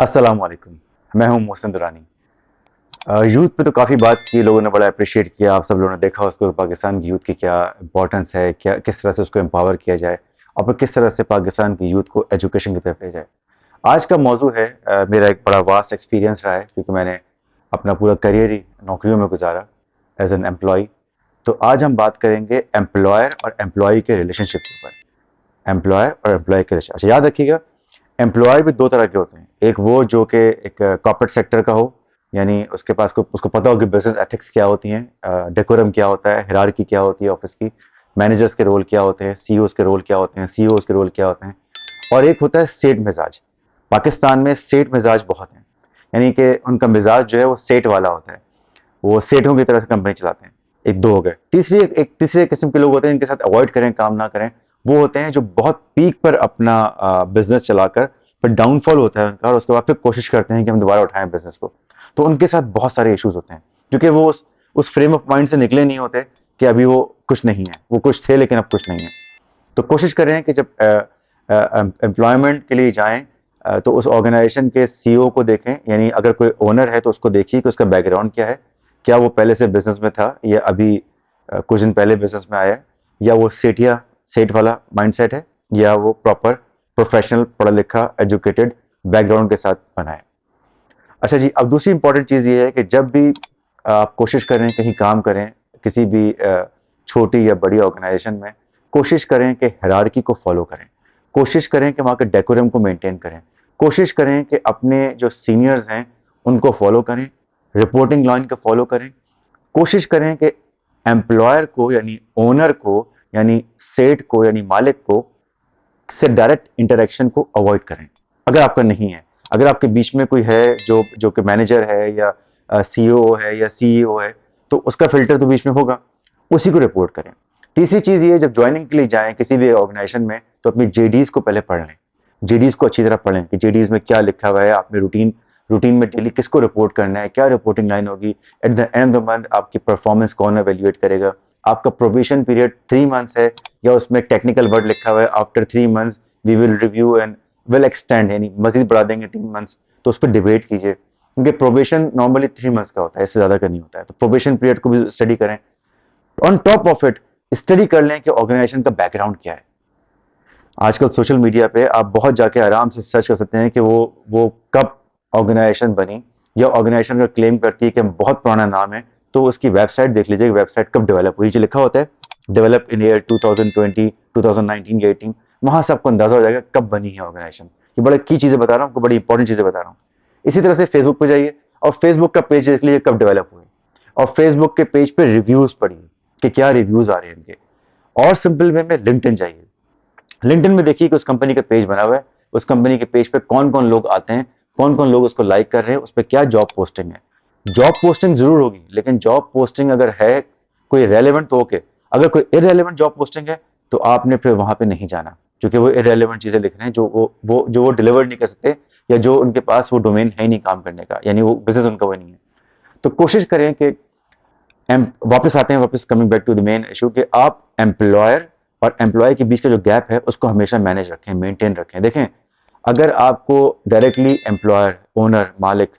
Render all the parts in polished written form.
अस्सलाम वालेकुम। मैं हूं मोहसिन दुरानी। यूथ पे तो काफ़ी बात की, लोगों ने बड़ा अप्रिशिएट किया। आप सब लोगों ने देखा उसको, पाकिस्तान की यूथ की क्या इंपॉर्टेंस है, क्या किस तरह से उसको एम्पावर किया जाए और फिर किस तरह से पाकिस्तान की यूथ को एजुकेशन की तरफ ले जाए। आज का मौजू है, मेरा एक बड़ा वास्ट एक्सपीरियंस रहा है क्योंकि मैंने अपना पूरा करियर ही नौकरियों में गुजारा एज एन एम्प्लॉय। तो आज हम बात करेंगे एम्प्लॉयर और एम्प्लॉय के रिलेशनशिप के ऊपर। एम्प्लॉयर और एम्प्लॉय के रिलेशन, अच्छा याद रखिएगा, एम्प्लॉय भी दो तरह के होते हैं। एक वो जो कि एक कॉर्पोरेट सेक्टर का हो, यानी उसके पास उसको पता हो कि बिजनेस एथिक्स क्या होती हैं, डेकोरम क्या होता है, हायरार्की क्या होती है ऑफिस की, मैनेजर्स के रोल क्या होते हैं, सीईओज के रोल क्या होते हैं, सीईओज के रोल क्या होते हैं। और एक होता है सेठ मिजाज। पाकिस्तान में सेठ मिजाज बहुत हैं, यानी कि उनका मिजाज जो है वो सेठ वाला होता है। वो सेठों की तरह से कंपनी चलाते हैं। एक दो हो गए। एक तीसरे किस्म के लोग होते हैं, इनके साथ अवॉइड करें, काम ना करें। वो होते हैं जो बहुत पीक पर अपना बिजनेस चलाकर फिर डाउनफॉल होता है उनका, और उसके बाद फिर कोशिश करते हैं कि हम दोबारा उठाएं बिजनेस को। तो उनके साथ बहुत सारे इश्यूज होते हैं क्योंकि वो उस फ्रेम ऑफ माइंड से निकले नहीं होते कि अभी वो कुछ नहीं है। वो कुछ थे लेकिन अब कुछ नहीं है। तो कोशिश करें कि जब एम्प्लॉयमेंट के लिए जाएं, तो उस ऑर्गेनाइजेशन के सीईओ को देखें, यानी अगर कोई ओनर है तो उसको देखिए कि उसका बैकग्राउंड क्या है। क्या वो पहले से बिजनेस में था या अभी कुछ दिन पहले बिजनेस में आया है, या वो सेठ वाला माइंडसेट है, या वो प्रॉपर प्रोफेशनल पढ़ा लिखा एजुकेटेड बैकग्राउंड के साथ बना है। अच्छा जी, अब दूसरी इंपॉर्टेंट चीज़ ये है कि जब भी आप कोशिश करें, कहीं काम करें, किसी भी छोटी या बड़ी ऑर्गेनाइजेशन में, कोशिश करें कि हायरार्की को फॉलो करें। कोशिश करें कि वहाँ के डेकोरम को मेंटेन करें। कोशिश करें कि अपने जो सीनियर्स हैं उनको फॉलो करें, रिपोर्टिंग लाइन को फॉलो करें। कोशिश करें कि एम्प्लॉयर को यानी ओनर को यानी सेठ को यानी मालिक को से डायरेक्ट इंटरेक्शन को अवॉइड करें। अगर आपका नहीं है, अगर आपके बीच में कोई है जो जो कि मैनेजर है या सीईओ है या सीईओ है, तो उसका फिल्टर तो बीच में होगा, उसी को रिपोर्ट करें। तीसरी चीज़ ये, जब ज्वाइनिंग के लिए जाएं किसी भी ऑर्गेनाइजेशन में, तो अपनी जेडीज को पहले पढ़ लें। जेडीज को अच्छी तरह पढ़ें कि जेडीज में क्या लिखा हुआ है, आपने रूटीन रूटीन में डेली किसको रिपोर्ट करना है, क्या रिपोर्टिंग लाइन होगी, eight the end of the month आपकी परफॉर्मेंस कौन एवेल्युएट करेगा, आपका प्रोबेशन पीरियड 3 मंथ्स है या उसमें टेक्निकल वर्ड लिखा हुआ है after 3 months we will review and will extend, यानी मजीद बढ़ा देंगे 3 मंथ्स। तो उस पर डिबेट कीजिए क्योंकि प्रोबेशन नॉर्मली 3 मंथ्स का होता है, इससे ज्यादा का नहीं होता है। तो प्रोबेशन पीरियड को भी स्टडी करें। On top of it study कर लें कि ऑर्गेनाइजेशन का बैकग्राउंड क्या है। आजकल सोशल मीडिया पे आप बहुत जाके आराम से सर्च कर सकते हैं कि वो कब ऑर्गेनाइजेशन बनी, या ऑर्गेनाइजेशन का क्लेम करती है कि हम बहुत पुराना नाम है, तो उसकी वेबसाइट देख लीजिए, वेबसाइट कब डेवलप हुई। जो लिखा होता है डेवलप इन ईयर 2020, 2019 या 18, वहां से आपको अंदाजा हो जाएगा कब बनी है ऑर्गेनाइजेशन। ये बड़े की चीजें बता रहा हूँ आपको, बड़ी इंपॉर्टेंट चीजें बता रहा हूँ। इसी तरह से फेसबुक पे जाइए और फेसबुक का पेज देख लीजिए कब डेवलप हुए, और फेसबुक के पेज पे रिव्यूज पढ़िए कि क्या रिव्यूज आ रहे हैं इनके। और सिंपल वे में लिंक्डइन जाइए। लिंक्डइन में देखिए कि उस कंपनी का पेज बना हुआ है, उस कंपनी के पेज पे कौन कौन लोग आते हैं, कौन कौन लोग उसको लाइक कर रहे हैं, उस पर क्या जॉब पोस्टिंग है। जॉब पोस्टिंग जरूर होगी, लेकिन जॉब पोस्टिंग अगर है कोई रेलेवेंट तो ओके। अगर कोई इरेलीवेंट जॉब पोस्टिंग है तो आपने फिर वहां पे नहीं जाना, क्योंकि वो इरेलीवेंट चीजें लिख रहे हैं जो वो डिलीवर नहीं कर सकते, या जो उनके पास वो डोमेन है ही नहीं काम करने का, यानी वो बिजनेस उनका वो नहीं है। तो कोशिश करें कि वापस आते हैं, वापस coming back to the main issue, कि आप एम्प्लॉयर और एम्प्लॉय के बीच का जो गैप है उसको हमेशा मैनेज रखें, मेंटेन रखें। देखें, अगर आपको डायरेक्टली एम्प्लॉयर, ओनर, मालिक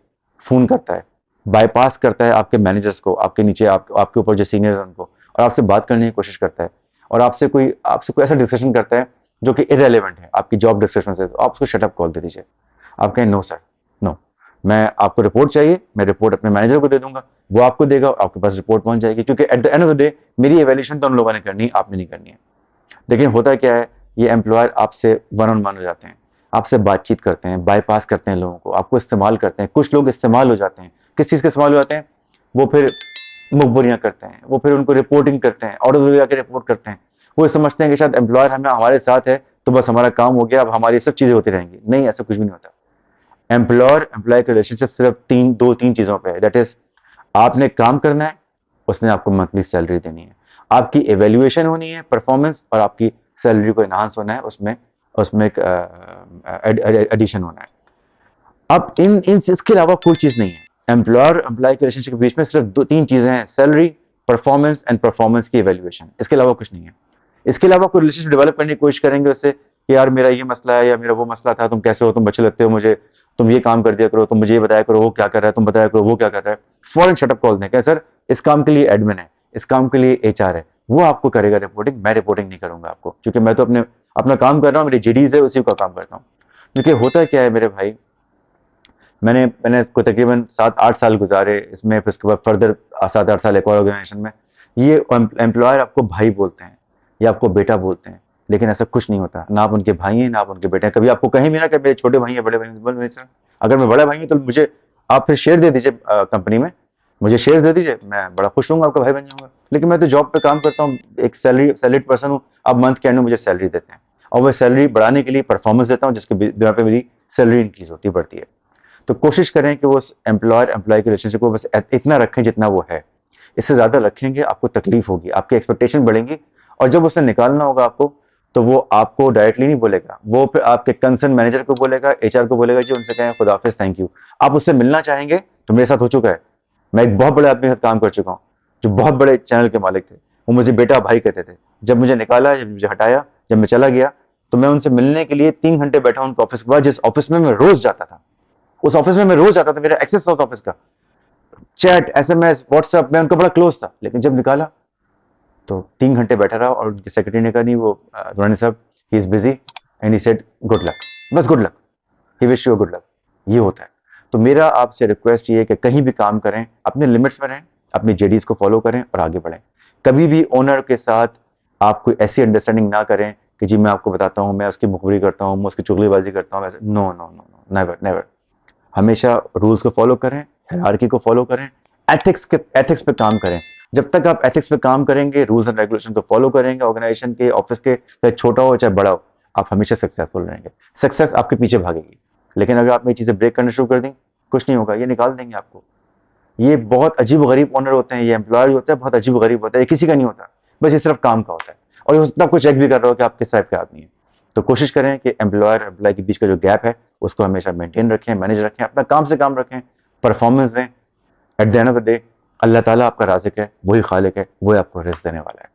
फोन करता है, बाईपास करता है आपके मैनेजर्स को, आपके नीचे आपके ऊपर जो सीनियर्स हैं उनको, और आपसे बात करने की कोशिश करता है, और आपसे कोई ऐसा डिस्कशन करता है जो कि इरेलीवेंट है आपकी जॉब डिस्कशन से, तो आप उसको शटअप कॉल दे दीजिए। आप कहें नो सर, नो, मैं आपको रिपोर्ट चाहिए, मैं रिपोर्ट अपने मैनेजर को दे दूंगा, वो आपको देगा और आपके पास रिपोर्ट पहुंच जाएगी, क्योंकि eight the end of the day मेरी एवेल्यूशन तो उन लोगों ने करनी है, आपने नहीं करनी है। देखिए होता क्या है, ये एम्प्लॉयर आपसे वन ऑन वन हो जाते हैं, आपसे बातचीत करते हैं, बाईपास करते हैं लोगों को, आपको इस्तेमाल करते हैं। कुछ लोग इस्तेमाल हो जाते हैं, किस चीज़ के इस्तेमाल हो जाते हैं, वो फिर मुखबरियाँ करते हैं, वो फिर उनको रिपोर्टिंग करते हैं, ऑर्डर जाकर रिपोर्ट करते हैं। वो समझते हैं कि शायद एम्प्लॉयर हमारे साथ है तो बस हमारा काम हो गया, अब हमारी सब चीज़ें होती रहेंगी। नहीं, ऐसा कुछ भी नहीं होता। एम्प्लॉयर एम्प्लॉय का रिलेशनशिप सिर्फ दो तीन चीजों पे है, दैट इज आपने काम करना है, उसने आपको मंथली सैलरी देनी है, आपकी एवेल्युएशन होनी है परफॉर्मेंस, और आपकी सैलरी को एनहांस होना है, उसमें उसमें एक एडिशन होना है। अब इन इन इसके अलावा कोई चीज नहीं है। एम्प्लॉयर एम्प्लॉय के रिलेशनशिप के बीच में सिर्फ दो तीन चीजें हैं, सैलरी, परफॉर्मेंस एंड परफॉर्मेंस की एवेल्युएशन। इसके अलावा कुछ नहीं है। इसके अलावा कोई रिलेशनशिप डेवलप करने की कोशिश करेंगे उससे कि यार मेरा ये मसला है या मेरा वो मसला था, तुम कैसे हो, तुम अच्छे लगते हो मुझे, तुम ये काम कर दिया करो, तुम मुझे ये बताया करो वो क्या कर रहा है, तुम बताया करो वो क्या कर रहा है, फौरन शटअप कॉल दें, क्या सर इस काम के लिए एडमिन है, इस काम के लिए एचआर है, वो आपको करेगा रिपोर्टिंग, मैं रिपोर्टिंग नहीं करूंगा आपको, क्योंकि मैं तो अपने अपना काम कर रहा हूँ, मेरी जेडीज है उसी का काम करता हूँ। क्योंकि होता क्या है मेरे भाई, मैंने मैंने को तकरीबन 7-8 साल गुजारे इसमें, फिर उसके बाद फर्दर 7-8 साल एक और ऑर्गेनाइजेशन में। ये एम्प्लॉयर आपको भाई बोलते हैं या आपको बेटा बोलते हैं, लेकिन ऐसा कुछ नहीं होता, ना आप उनके भाई हैं ना आप उनके बेटे हैं। कभी आपको कहीं भी ना कि मेरे छोटे भाई हैं बड़े भाई हैं, बोल नहीं सर, अगर मैं बड़ा भाई हूँ तो मुझे आप फिर शेयर दे दीजिए कंपनी में, मुझे शेयर दे दीजिए, मैं बड़ा खुश हूँ, आपका भाई बन जाऊंगा। लेकिन मैं तो जॉब पे काम करता हूँ, एक सैलरीड पर्सन हूँ, आप मंथ के एंड में मुझे सैलरी देते हैं, और वह सैलरी बढ़ाने के लिए परफॉर्मेंस देता हूँ, जिसके बिना पे मेरी सैलरी इंक्रीज होती बढ़ती है। तो कोशिश करें कि वो एम्प्लॉयर एम्प्लॉय के रिलेशनशिप को बस इतना रखें जितना वो है। इससे ज़्यादा रखेंगे आपको तकलीफ होगी, आपकी एक्सपेक्टेशन बढ़ेंगी, और जब उसे निकालना होगा आपको, तो वो आपको डायरेक्टली नहीं बोलेगा, वो फिर आपके कंसर्न मैनेजर को बोलेगा, एचआर को बोलेगा, जी उनसे कहें खुदा हाफिज, थैंक यू। आप उससे मिलना चाहेंगे तो मेरे साथ हो चुका है, मैं एक बहुत बड़े आदमी के साथ काम कर चुका हूँ, जो बहुत बड़े चैनल के मालिक थे, वो मुझे बेटा भाई कहते थे। जब मुझे निकाला, जब मुझे हटाया, जब मैं चला गया, तो मैं उनसे मिलने के लिए 3 घंटे बैठा उनके ऑफिस के बाद, जिस ऑफिस में मैं रोज जाता था, उस ऑफिस में मैं रोज जाता था, मेरा एक्सेस था उस ऑफिस का, चैट एसएमएस व्हाट्सएप, मैं उनका बड़ा क्लोज था। लेकिन जब निकाला तो 3 घंटे बैठा रहा, और उनके सेक्रेटरी ने कहा नहीं वो दुरानी साहब he is busy, and he said good luck, बस good luck, he wish you good luck. ये होता है। तो मेरा आपसे रिक्वेस्ट ये है कि कहीं भी काम करें अपने लिमिट्स में रहें, अपनी जेडीज को फॉलो करें और आगे बढ़ें। कभी भी ओनर के साथ आप कोई ऐसी अंडरस्टैंडिंग ना करें कि जी मैं आपको बताता हूँ, मैं उसकी मुखबरी करता हूँ, मैं उसकी चुगलीबाजी करता हूँ, no no no no, never never. हमेशा रूल्स को फॉलो करें, हायरार्की को फॉलो करें, एथिक्स पे काम करें। जब तक आप एथिक्स पे काम करेंगे, रूल्स एंड रेगुलेशन को फॉलो करेंगे, ऑर्गेनाइजेशन के ऑफिस के, चाहे छोटा हो चाहे बड़ा हो, आप हमेशा सक्सेसफुल रहेंगे। सक्सेस आपके पीछे भागेगी। लेकिन अगर आपने ये चीजें ब्रेक करना शुरू कर दी, कुछ नहीं होगा, ये निकाल देंगे आपको। ये बहुत अजीब गरीब ओनर होते हैं, ये एम्प्लॉयर होता है बहुत अजीब गरीब होता है, ये किसी का नहीं होता, बस ये सिर्फ काम का होता है, और ये उसने आपको चेक भी कर रहा हो कि आप किस टाइप के आदमी हैं। तो कोशिश करें कि एम्प्लॉयर एम्प्लॉय के बीच का जो गैप है उसको हमेशा मेंटेन रखें, मैनेज रखें, अपना काम से काम रखें, परफॉर्मेंस दें। At the end of the day अल्लाह ताला आपका राज़िक है, वही खालिक है, वही आपको रिज़्क देने वाला है।